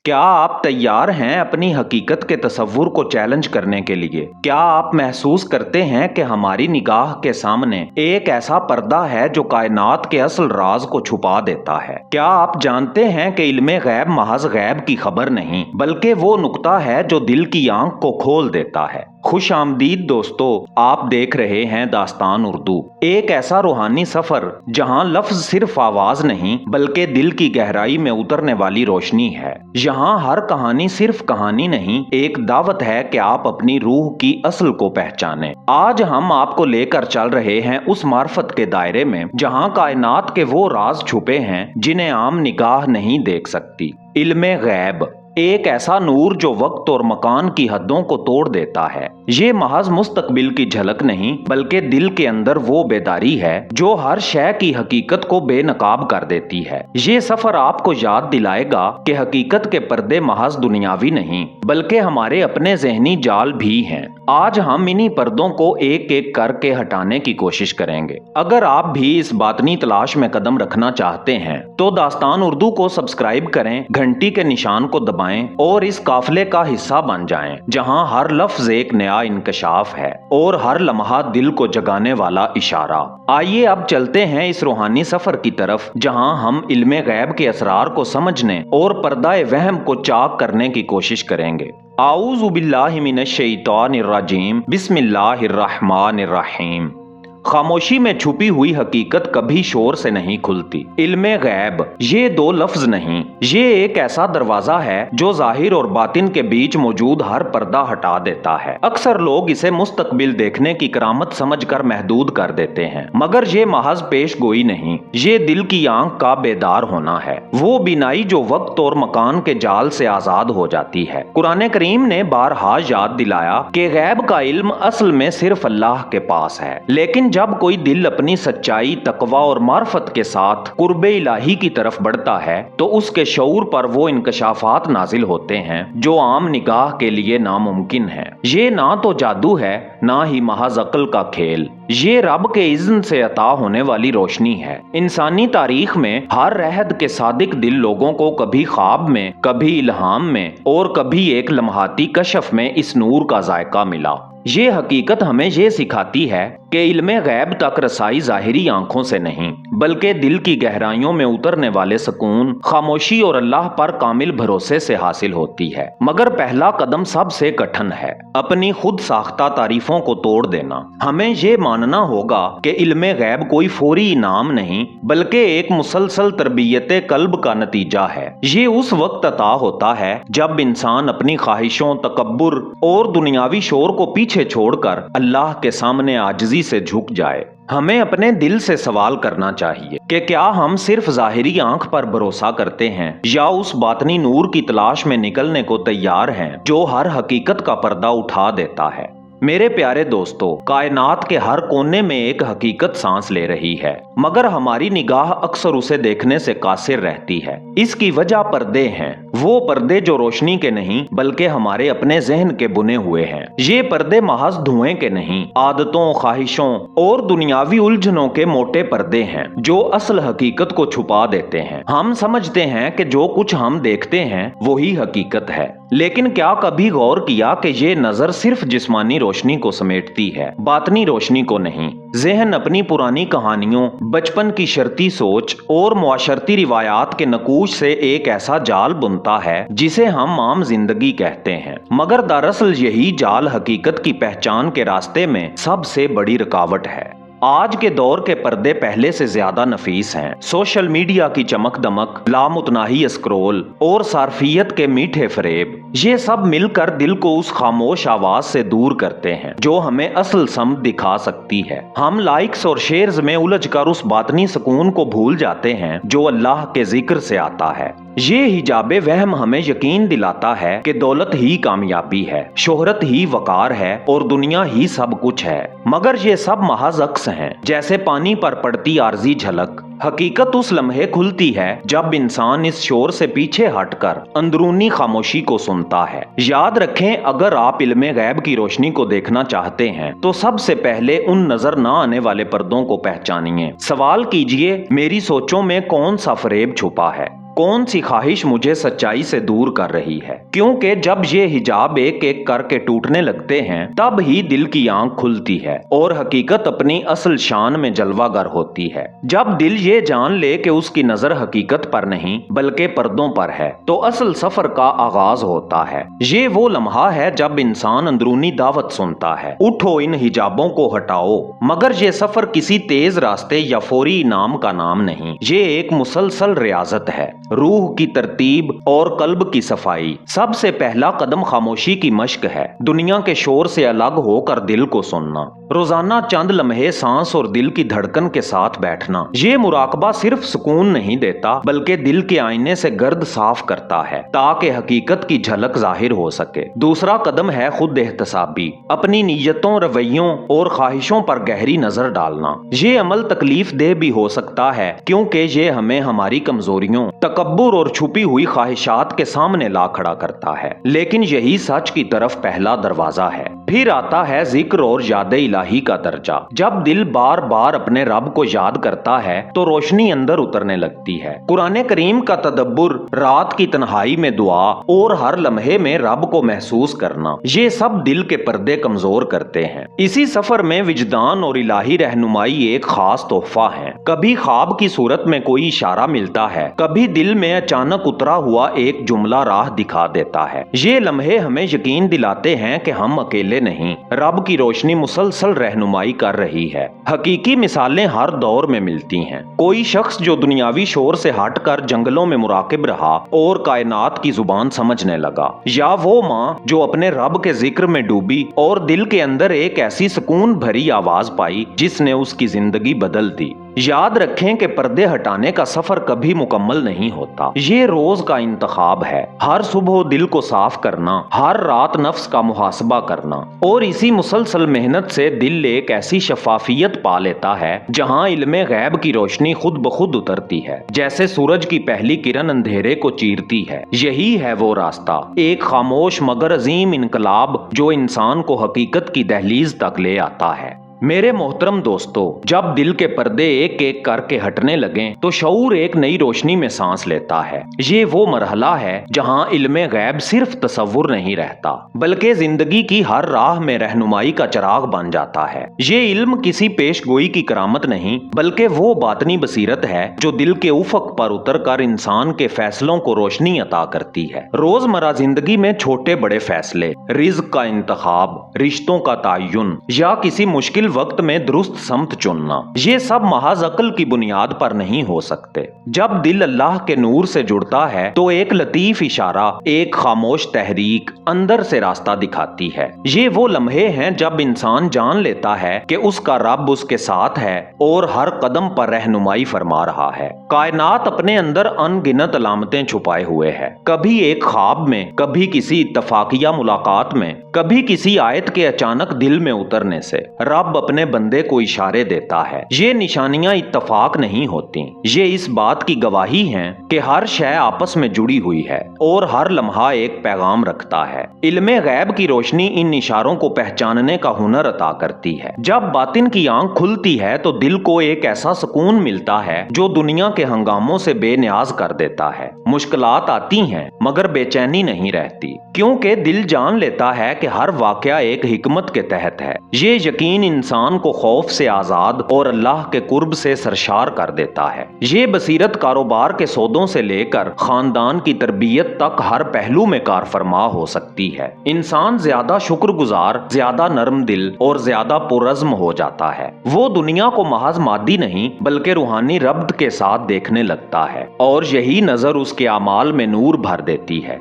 क्या आप तैयार हैं अपनी हकीकत के तस्वुर को चैलेंज करने के लिए? क्या आप महसूस करते हैं कि हमारी निगाह के सामने एक ऐसा पर्दा है जो कायनात के असल राज को छुपा देता है? क्या आप जानते हैं कि इल्मे गैब महज गैब की खबर नहीं, बल्कि वो नुक्ता है जो दिल की आंख को खोल देता है। खुश आमदीद दोस्तों, आप देख रहे हैं दास्तान उर्दू, एक ऐसा रूहानी सफर जहां लफ्ज सिर्फ आवाज नहीं बल्कि दिल की गहराई में उतरने वाली रोशनी है। यहाँ हर कहानी सिर्फ कहानी नहीं, एक दावत है कि आप अपनी रूह की असल को पहचानें। आज हम आपको लेकर चल रहे हैं उस मार्फत के दायरे में जहाँ कायनात के वो राज छुपे हैं जिन्हें आम निगाह नहीं देख सकती। इल्मे गैब, एक ऐसा नूर जो वक्त और मकान की हदों को तोड़ देता है। ये महज मुस्तकबिल की झलक नहीं बल्कि दिल के अंदर वो बेदारी है जो हर शय की हकीकत को बेनकाब कर देती है। ये सफर आपको याद दिलाएगा कि हकीकत के पर्दे महज दुनियावी नहीं बल्कि हमारे अपने जहनी जाल भी हैं। आज हम इन्हीं पर्दों को एक एक करके हटाने की कोशिश करेंगे। अगर आप भी इस बातनी तलाश में कदम रखना चाहते हैं तो दास्तान उर्दू को सब्सक्राइब करें, घंटी के निशान को दबाएं और इस काफिले का हिस्सा बन जाएं, जहां हर लफ्ज एक नया इंकशाफ है और हर लम्हा दिल को जगाने वाला इशारा। आइए अब चलते हैं इस रूहानी सफर की तरफ जहां हम इल्मे गैब के असरार को समझने और पर्दाए वहम को चाक करने की कोशिश करेंगे। आऊज़ु बिल्लाहि मिनश शैतानिर रजीम, बिस्मिल्लाहिर रहमानिर रहीम। खामोशी में छुपी हुई हकीकत कभी शोर से नहीं खुलती। इल्मे गैब ये दो लफ्ज नहीं, ये एक ऐसा दरवाजा है जो जाहिर और बातिन के बीच मौजूद हर पर्दा हटा देता है। अक्सर लोग इसे मुस्तकबिल देखने की करामत समझकर महदूद कर देते हैं, मगर ये महज पेश गोई नहीं, ये दिल की आंख का बेदार होना है। वो बिनाई जो वक्त और मकान के जाल से आजाद हो जाती है। कुरान करीम ने बारहा याद दिलाया कि गैब का इल्म असल में सिर्फ अल्लाह के पास है, लेकिन जब कोई दिल अपनी सच्चाई, तकवा और मार्फत के साथ कुर्बे इलाही की तरफ बढ़ता है तो उसके शऊर पर वो इंकशाफात नाजिल होते हैं जो आम निगाह के लिए नामुमकिन है। ये ना तो जादू है, ना ही महज अक्ल का खेल, ये रब के इज़्न से अता होने वाली रोशनी है। इंसानी तारीख में हर रहद के सादिक दिल लोगों को कभी ख्वाब में, कभी इल्हाम में और कभी एक लम्हाती कशफ में इस नूर का जायका मिला। ये हकीकत हमें ये सिखाती है कि इल्मे गैब तक रसाई जाहिरी आंखों से नहीं बल्कि दिल की गहराइयों में उतरने वाले सुकून, खामोशी और अल्लाह पर कामिल भरोसे से हासिल होती है। मगर पहला कदम सबसे कठिन है, अपनी खुद साख्ता तारीफों को तोड़ देना। हमें ये मानना होगा कि इल्मे गैब कोई फौरी इनाम नहीं बल्कि एक मुसलसल तरबियत कल्ब का नतीजा है। ये उस वक्त अता होता है जब इंसान अपनी ख्वाहिशों, तकब्बुर और दुनियावी शोर को पीछे छोड़कर अल्लाह के सामने आजिज़ी से झुक जाए। हमें अपने दिल से सवाल करना चाहिए कि क्या हम सिर्फ जाहिरी आंख पर भरोसा करते हैं या उस बातनी नूर की तलाश में निकलने को तैयार हैं जो हर हकीकत का पर्दा उठा देता है। मेरे प्यारे दोस्तों, कायनात के हर कोने में एक हकीकत सांस ले रही है, मगर हमारी निगाह अक्सर उसे देखने से कासिर रहती है। इसकी वजह पर्दे हैं, वो पर्दे जो रोशनी के नहीं बल्कि हमारे अपने जहन के बुने हुए हैं। ये पर्दे महज धुएं के नहीं, आदतों, ख्वाहिशों और दुनियावी उलझनों के मोटे पर्दे हैं जो असल हकीकत को छुपा देते हैं। हम समझते हैं कि जो कुछ हम देखते हैं वही हकीकत है, लेकिन क्या कभी गौर किया कि ये नजर सिर्फ जिस्मानी रोशनी को समेटती है, बातनी रोशनी को नहीं। जहन अपनी पुरानी कहानियों, बचपन की शर्ती सोच और मुआशरती रिवायात के नकूश से एक ऐसा जाल बुनता है जिसे हम आम जिंदगी कहते हैं, मगर दरअसल यही जाल हकीकत की पहचान के रास्ते में सबसे बड़ी रुकावट है। आज के दौर के पर्दे पहले से ज्यादा नफीस हैं। सोशल मीडिया की चमक दमक, लामुतनाही स्क्रोल और सार्फियत के मीठे फरेब, ये सब मिलकर दिल को उस खामोश आवाज से दूर करते हैं जो हमें असल समझ दिखा सकती है। हम लाइक्स और शेयर्स में उलझकर उस बातनी सुकून को भूल जाते हैं जो अल्लाह के जिक्र से आता है। ये हिजाबे वहम हमें यकीन दिलाता है कि दौलत ही कामयाबी है, शोहरत ही वकार है और दुनिया ही सब कुछ है, मगर ये सब महज अक्स हैं, जैसे पानी पर पड़ती आर्जी झलक। हकीकत उस लम्हे खुलती है जब इंसान इस शोर से पीछे हटकर अंदरूनी खामोशी को सुनता है। याद रखें, अगर आप इल्मे गैब की रोशनी को देखना चाहते हैं तो सबसे पहले उन नजर न आने वाले पर्दों को पहचानिए। सवाल कीजिए, मेरी सोचों में कौन सा फरेब छुपा है, कौन सी ख्वाहिश मुझे सच्चाई से दूर कर रही है, क्योंकि जब ये हिजाब एक एक करके टूटने लगते हैं तब ही दिल की आंख खुलती है और हकीकत अपनी असल शान में जलवागर होती है। जब दिल ये जान ले कि उसकी नजर हकीकत पर नहीं बल्कि पर्दों पर है तो असल सफर का आगाज होता है। ये वो लम्हा है जब इंसान अंदरूनी दावत सुनता है, उठो इन हिजाबों को हटाओ। मगर ये सफर किसी तेज रास्ते या फौरी इनाम का नाम नहीं, ये एक मुसलसल रियाजत है, रूह की तरतीब और कल्ब की सफाई। सबसे पहला कदम खामोशी की मश्क है, दुनिया के शोर से अलग होकर दिल को सुनना। रोजाना चंद लम्हे सांस और दिल की धड़कन के साथ बैठना। ये मुराकबा सिर्फ सुकून नहीं देता बल्कि दिल के आईने से गर्द साफ करता है ताकि हकीकत की झलक जाहिर हो सके। दूसरा कदम है खुद एहतसाबी, अपनी नीयतों, रवैयों और ख्वाहिशों पर गहरी नजर डालना। ये अमल तकलीफ देह भी हो सकता है क्योंकि ये हमें हमारी कमजोरियों, तकब्बुर और छुपी हुई ख्वाहिशात के सामने ला खड़ा करता है, लेकिन यही सच की तरफ पहला दरवाजा है। फिर आता है जिक्र और याद इलाही का दर्जा। जब दिल बार बार अपने रब को याद करता है तो रोशनी अंदर उतरने लगती है। कुरान करीम का तदब्बुर, रात की तन्हाई में दुआ और हर लम्हे में रब को महसूस करना, ये सब दिल के पर्दे कमजोर करते हैं। इसी सफर में विजदान और इलाही रहनुमाई एक खास तोहफा है। कभी ख्वाब की सूरत में कोई इशारा मिलता है, कभी दिल में अचानक उतरा हुआ एक जुमला राह दिखा देता है। ये लम्हे हमें यकीन दिलाते हैं कि हम अकेले नहीं, रब की रोशनी मुसलसल रहनुमाई कर रही है। हकीकी मिसालें हर दौर में मिलती हैं। कोई शख्स जो दुनियावी शोर से हटकर जंगलों में मुराकिब रहा और कायनात की जुबान समझने लगा, या वो माँ जो अपने रब के जिक्र में डूबी और दिल के अंदर एक ऐसी सुकून भरी आवाज पाई जिसने उसकी जिंदगी बदल दी। याद रखें कि पर्दे हटाने का सफर कभी मुकम्मल नहीं होता, ये रोज का इंतखाब है। हर सुबह दिल को साफ करना, हर रात नफ्स का मुहासबा करना, और इसी मुसलसल मेहनत से दिल एक ऐसी शफाफियत पा लेता है जहां इल्मे गैब की रोशनी खुद ब खुद उतरती है, जैसे सूरज की पहली किरण अंधेरे को चीरती है। यही है वो रास्ता, एक खामोश मगर अजीम इनकलाब जो इंसान को हकीकत की दहलीज तक ले आता है। मेरे मोहतरम दोस्तों, जब दिल के पर्दे एक एक करके हटने लगें तो शऊर एक नई रोशनी में सांस लेता है। ये वो मरहला है जहां इल्मे गैब सिर्फ तसव्वुर नहीं रहता बल्कि जिंदगी की हर राह में रहनुमाई का चिराग बन जाता है। ये इल्म किसी पेशगोई की करामत नहीं बल्कि वो बातनी बसीरत है जो दिल के उफक पर उतर कर इंसान के फैसलों को रोशनी अता करती है। रोजमर्रा जिंदगी में छोटे बड़े फैसले, रिज़्क का इंतखाब, रिश्तों का तयन या किसी मुश्किल वक्त में दुरुस्त समत चुनना, ये सब महज अक्ल की बुनियाद पर नहीं हो सकते। जब दिल अल्लाह के नूर से जुड़ता है तो एक लतीफ इशारा, एक खामोश तहरीक अंदर से रास्ता दिखाती है। ये वो लम्हे हैं जब इंसान जान लेता है कि उसका रब उसके साथ है और हर कदम पर रहनुमाई फरमा रहा है। कायनात अपने अंदर अनगिनत अलामतें छुपाए हुए है, कभी एक ख्वाब में, कभी किसी इत्तफाकिया मुलाकात में, कभी किसी आयत के अचानक दिल में उतरने से। रब अपने बंदे को इशारे देता है। ये निशानियां इत्तफाक नहीं होती, ये इस बात की गवाही हैं कि हर शय आपस में जुड़ी हुई है और हर लम्हा एक पैगाम रखता है। इल्मे गैब की रोशनी इन इशारों को पहचानने का हुनर अता करती है। जब बातिन की आंख खुलती है तो दिल को एक ऐसा सुकून मिलता है जो दुनिया के हंगामों से बेनियाज कर देता है। मुश्किलात आती हैं मगर बेचैनी नहीं रहती, क्योंकि दिल जान लेता है कि हर वाकया एक हिकमत के तहत है। ये यकीन इंसान को खौफ से आजाद और अल्लाह के कुर्ब से सरशार कर देता है। ये बसीरत कारोबार के सौदों से लेकर खानदान की तरबियत तक हर पहलू में कारफरमा हो सकती है। इंसान ज्यादा शुक्रगुजार, ज्यादा नरम दिल और ज्यादा पुरज़्म हो जाता है। वो दुनिया को महज मादी नहीं बल्कि रूहानी रब्त के साथ देखने लगता है और यही नजर उसके अमाल में नूर भर देती है।